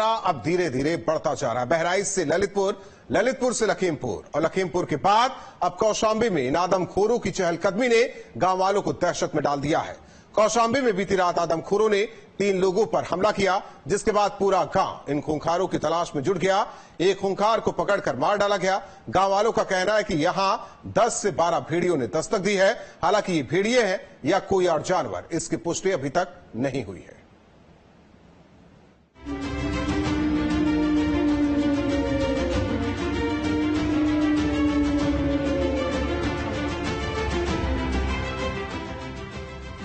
अब धीरे धीरे बढ़ता जा रहा है। बहराइच से ललितपुर, ललितपुर से लखीमपुर और लखीमपुर के बाद अब कौशाम्बी में इन आदमखोरों की चहलकदमी ने गांव वालों को दहशत में डाल दिया है। कौशाम्बी में बीती रात आदमखोरों ने 3 लोगों पर हमला किया, जिसके बाद पूरा गांव इन खूंखारों की तलाश में जुट गया। एक खूंखार को पकड़कर मार डाला गया। गांव वालों का कहना है कि यहां 10 से 12 भेड़ियों ने दस्तक दी है। हालांकि ये भेड़िए हैं या कोई और जानवर, इसकी पुष्टि अभी तक नहीं हुई है।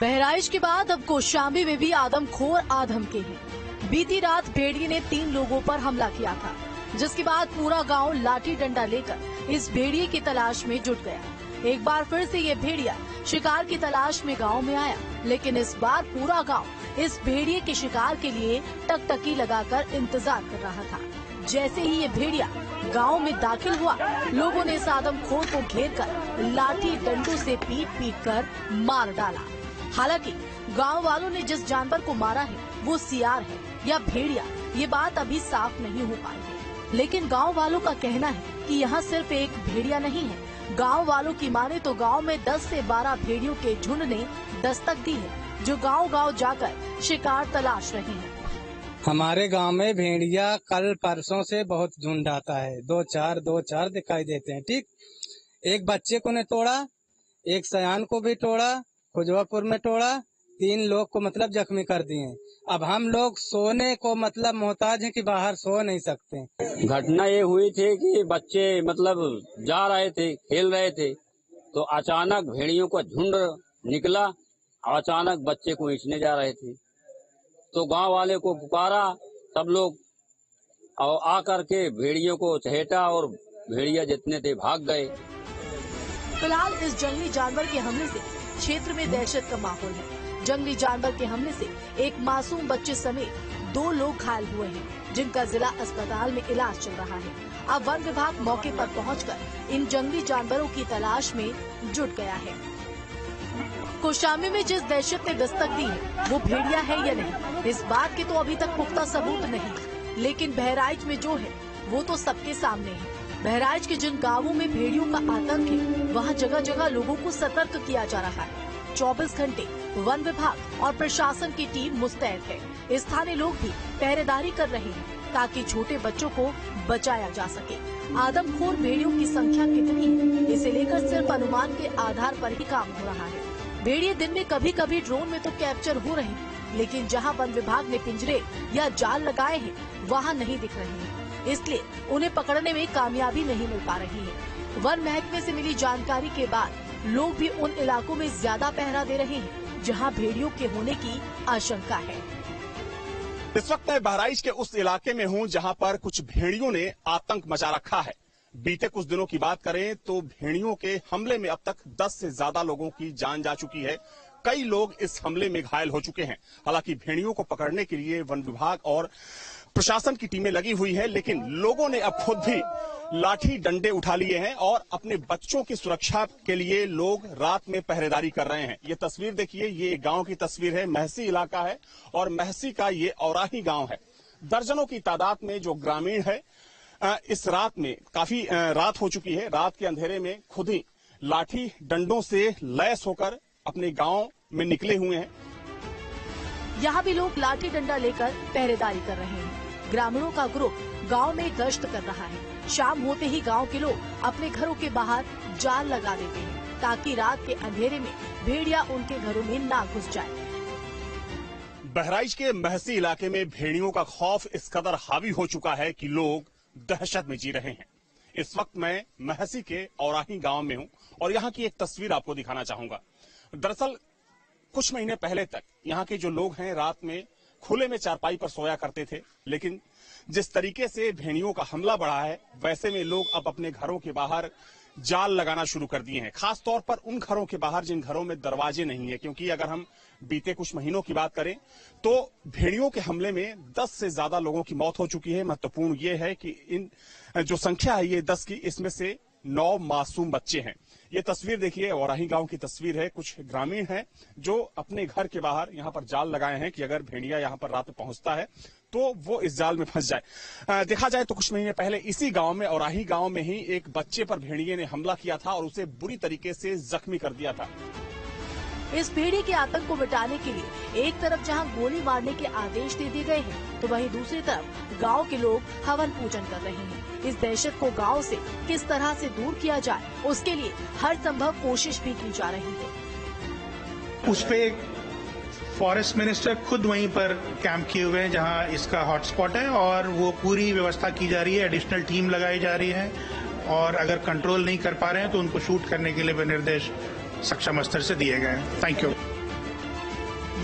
बहराइच के बाद अब कौशाम्बी में भी आदमखोर आधम के हैं। बीती रात भेड़िए ने 3 लोगों पर हमला किया था, जिसके बाद पूरा गांव लाठी डंडा लेकर इस भेड़िए की तलाश में जुट गया। एक बार फिर से ये भेड़िया शिकार की तलाश में गांव में आया, लेकिन इस बार पूरा गांव इस भेड़िए के शिकार के लिए टकटकी लगाकर इंतजार कर रहा था। जैसे ही ये भेड़िया गांव में दाखिल हुआ, लोगों ने इस आदमखोर को घेरकर लाठी डंडों से पीट कर मार डाला। हालांकि गांव वालों ने जिस जानवर को मारा है वो सियार है या भेड़िया, ये बात अभी साफ नहीं हो पाई है। लेकिन गांव वालों का कहना है कि यहाँ सिर्फ एक भेड़िया नहीं है। गांव वालों की माने तो गांव में 10 से 12 भेड़ियों के झुंड ने दस्तक दी है, जो गांव-गांव जाकर शिकार तलाश रहे हैं। हमारे गांव में भेड़िया कल परसों से बहुत झुंड आता है। 2-4 दिखाई देते हैं। ठीक, एक बच्चे को ने तोड़ा, एक सयान को भी तोड़ा, खुजवापुर में तोड़ा, 3 लोग को मतलब जख्मी कर दिए। अब हम लोग सोने को मतलब मोहताज हैं कि बाहर सो नहीं सकते। घटना ये हुई थी कि बच्चे मतलब जा रहे थे, खेल रहे थे, तो अचानक भेड़ियों का झुंड निकला और अचानक बच्चे को खींचने जा रहे थे। तो गांव वाले को पुकारा, सब लोग और आकर के भेड़ियों को चहेटा और भेड़िया जितने थे भाग गए। फिलहाल इस जंगली जानवर के हमले से क्षेत्र में दहशत का माहौल है। जंगली जानवर के हमले से एक मासूम बच्चे समेत 2 लोग घायल हुए हैं, जिनका जिला अस्पताल में इलाज चल रहा है। अब वन विभाग मौके पर पहुंचकर इन जंगली जानवरों की तलाश में जुट गया है। कौशाम्बी में जिस दहशत ने दस्तक दी है वो भेड़िया है या नहीं, इस बात के तो अभी तक पुख्ता सबूत नहीं, लेकिन बहराइच में जो है वो तो सबके सामने है। बहराइच के जिन गांवों में भेड़ियों का आतंक है, वहां जगह जगह लोगों को सतर्क किया जा रहा है। 24 घंटे वन विभाग और प्रशासन की टीम मुस्तैद है। स्थानीय लोग भी पहरेदारी कर रहे हैं ताकि छोटे बच्चों को बचाया जा सके। आदमखोर भेड़ियों की संख्या कितनी है, इसे लेकर सिर्फ अनुमान के आधार पर ही काम हो रहा है। भेड़िए दिन में कभी कभी ड्रोन में तो कैप्चर हो रहे हैं, लेकिन जहाँ वन विभाग ने पिंजरे या जाल लगाए हैं वहाँ नहीं दिख रहे हैं, इसलिए उन्हें पकड़ने में कामयाबी नहीं मिल पा रही है। वन महकमे से मिली जानकारी के बाद लोग भी उन इलाकों में ज्यादा पहरा दे रहे हैं जहां भेड़ियों के होने की आशंका है। इस वक्त मैं बहराइच के उस इलाके में हूं जहां पर कुछ भेड़ियों ने आतंक मचा रखा है। बीते कुछ दिनों की बात करें तो भेड़ियों के हमले में अब तक 10 से ज्यादा लोगों की जान जा चुकी है। कई लोग इस हमले में घायल हो चुके हैं। हालांकि भेड़ियों को पकड़ने के लिए वन विभाग और प्रशासन की टीमें लगी हुई है, लेकिन लोगों ने अब खुद भी लाठी डंडे उठा लिए हैं और अपने बच्चों की सुरक्षा के लिए लोग रात में पहरेदारी कर रहे हैं। ये तस्वीर देखिए, ये गांव की तस्वीर है। महसी इलाका है और महसी का ये औराही गांव है। दर्जनों की तादाद में जो ग्रामीण है इस रात में काफी रात हो चुकी है। रात के अंधेरे में खुद ही लाठी डंडों से लैस होकर अपने गांव में निकले हुए हैं। यहाँ भी लोग लाठी डंडा लेकर पहरेदारी कर रहे हैं। ग्रामीणों का ग्रुप गांव में गश्त कर रहा है। शाम होते ही गांव के लोग अपने घरों के बाहर जाल लगा देते हैं ताकि रात के अंधेरे में भेड़िया उनके घरों में ना घुस जाए। बहराइच के महसी इलाके में भेड़ियों का खौफ इस कदर हावी हो चुका है कि लोग दहशत में जी रहे हैं। इस वक्त मैं महसी के औराही गांव में हूं और यहाँ की एक तस्वीर आपको दिखाना चाहूंगा। दरअसल कुछ महीने पहले तक यहाँ के जो लोग हैं रात में खुले में चारपाई पर सोया करते थे, लेकिन जिस तरीके से भेड़ियों का हमला बढ़ा है वैसे में लोग अब अपने घरों के बाहर जाल लगाना शुरू कर दिए हैं। खास तौर पर उन घरों के बाहर जिन घरों में दरवाजे नहीं है, क्योंकि अगर हम बीते कुछ महीनों की बात करें तो भेड़ियों के हमले में 10 से ज्यादा लोगों की मौत हो चुकी है। महत्वपूर्ण ये है कि इन जो संख्या है ये 10 की, इसमें से 9 मासूम बच्चे हैं। ये तस्वीर देखिए, औराही गांव की तस्वीर है। कुछ ग्रामीण हैं जो अपने घर के बाहर यहाँ पर जाल लगाए हैं कि अगर भेड़िया यहाँ पर रात में पहुंचता है तो वो इस जाल में फंस जाए। देखा जाए तो कुछ महीने पहले इसी गांव में, औराही गांव में ही एक बच्चे पर भेड़िए ने हमला किया था और उसे बुरी तरीके से जख्मी कर दिया था। इस भेड़िए के आतंक को मिटाने के लिए एक तरफ जहां गोली मारने के आदेश दे दिए गए हैं, तो वहीं दूसरी तरफ गांव के लोग हवन पूजन कर रहे हैं। इस दहशत को गांव से किस तरह से दूर किया जाए, उसके लिए हर संभव कोशिश भी की जा रही है। उस पे फॉरेस्ट मिनिस्टर खुद वहीं पर कैंप किए हुए हैं जहां इसका हॉटस्पॉट है, और वो पूरी व्यवस्था की जा रही है। एडिशनल टीम लगाई जा रही है, और अगर कंट्रोल नहीं कर पा रहे हैं तो उनको शूट करने के लिए भी निर्देश सक्षम स्तर से दिए गए हैं। Thank you.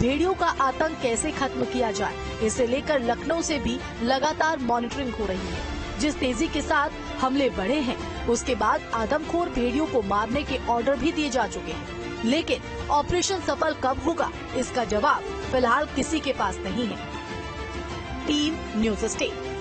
भेड़ियों का आतंक कैसे खत्म किया जाए, इसे लेकर लखनऊ से भी लगातार मॉनिटरिंग हो रही है। जिस तेजी के साथ हमले बढ़े हैं, उसके बाद आदमखोर भेड़ियों को मारने के ऑर्डर भी दिए जा चुके हैं। लेकिन ऑपरेशन सफल कब होगा, इसका जवाब फिलहाल किसी के पास नहीं है। Team news state.